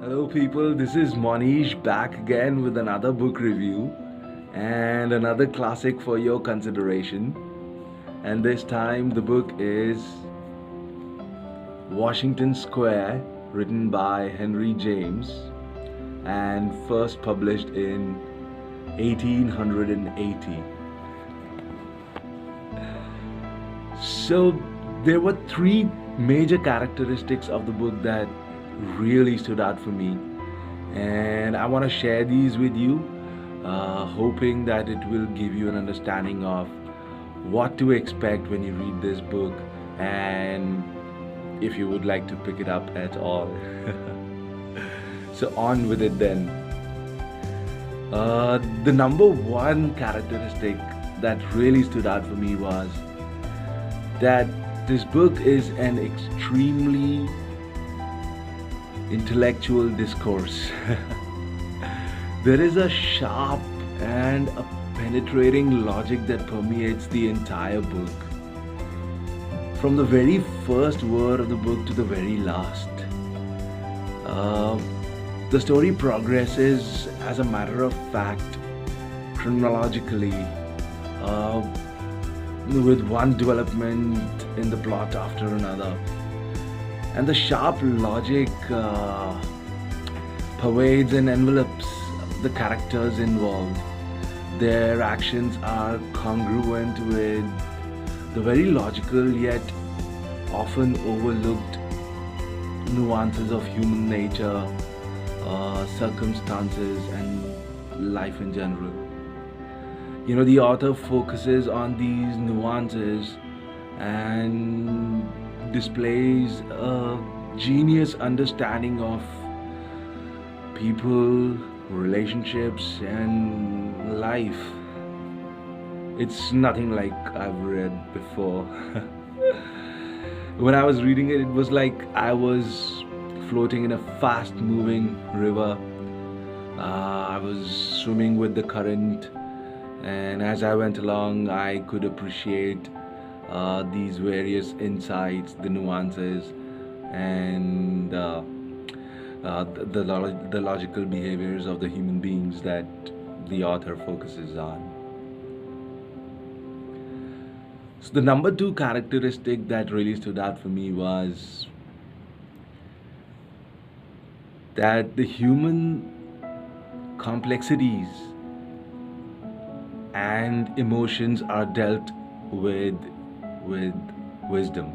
Hello, people. This is Monish back again with another book review and another classic for your consideration. And this time, the book is Washington Square, written by Henry James and first published in 1880. So, there were three major characteristics of the book that really stood out for me, and I want to share these with you, hoping that it will give you an understanding of what to expect when you read this book and if you would like to pick it up at all. So, on with it then. The number one characteristic that really stood out for me was that this book is an extremely intellectual discourse. There is a sharp and a penetrating logic that permeates the entire book, from the very first word of the book to the very last. The story progresses, as a matter of fact, chronologically, with one development in the plot after another. And the sharp logic pervades and envelopes the characters involved. Their actions are congruent with the very logical yet often overlooked nuances of human nature, circumstances, and life in general. The author focuses on these nuances and displays a genius understanding of people, relationships, and life. It's nothing like I've read before. When I was reading it, it was like I was floating in a fast moving river. I was swimming with the current, and as I went along, I could appreciate these various insights, the nuances, and the logical behaviors of the human beings that the author focuses on. So, the number two characteristic that really stood out for me was that the human complexities and emotions are dealt with wisdom.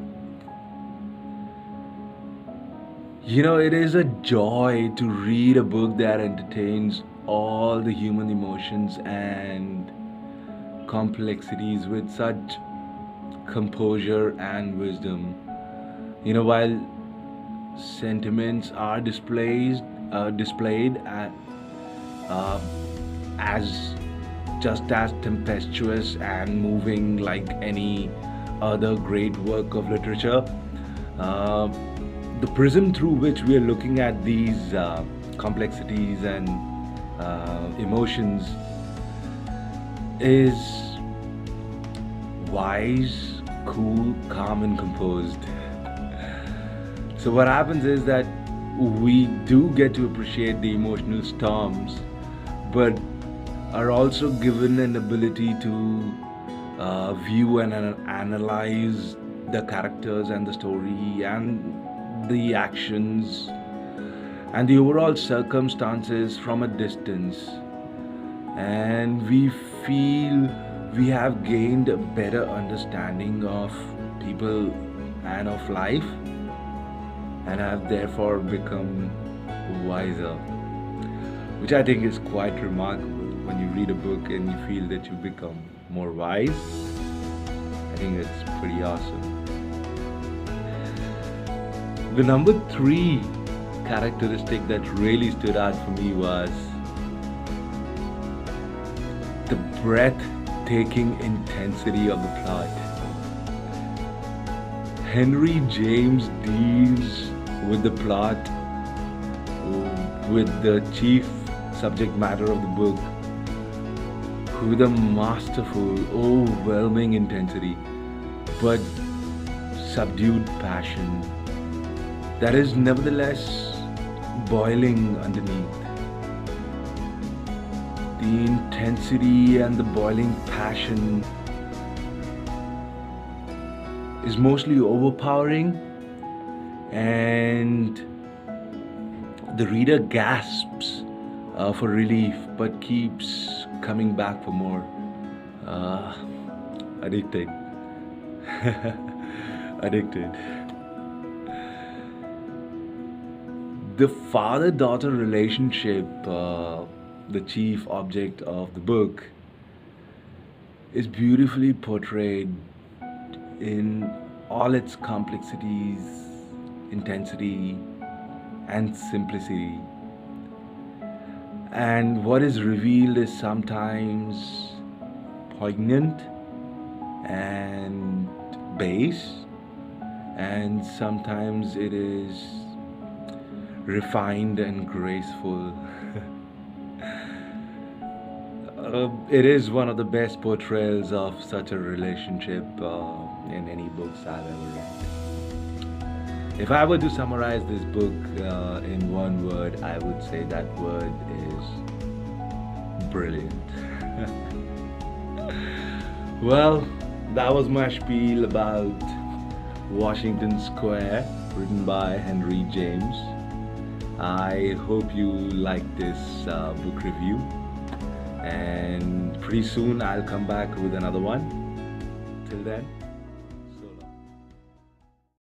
It is a joy to read a book that entertains all the human emotions and complexities with such composure and wisdom. While sentiments are displayed as just as tempestuous and moving like any other great work of literature, the prism through which we are looking at these complexities and emotions is wise, cool, calm, and composed. So, what happens is that we do get to appreciate the emotional storms, but are also given an ability to view and analyze the characters and the story and the actions and the overall circumstances from a distance. And we feel we have gained a better understanding of people and of life, and have therefore become wiser, which I think is quite remarkable. When you read a book and you feel that you become more wise, I think it's pretty awesome. The number three characteristic that really stood out for me was the breathtaking intensity of the plot. Henry James deals with the plot with the chief subject matter of the book with a masterful, overwhelming intensity, but subdued passion that is nevertheless boiling underneath. The intensity and the boiling passion is mostly overpowering, and the reader gasps for relief but keeps coming back for more. Addicted. Addicted. The father-daughter relationship, the chief object of the book, is beautifully portrayed in all its complexities, intensity, and simplicity. And what is revealed is sometimes poignant and base, and sometimes it is refined and graceful. It is one of the best portrayals of such a relationship in any books I've ever read. If I were to summarize this book in one word, I would say that word is brilliant. Well, that was my spiel about Washington Square, written by Henry James. I hope you liked this book review, and pretty soon I'll come back with another one. Till then,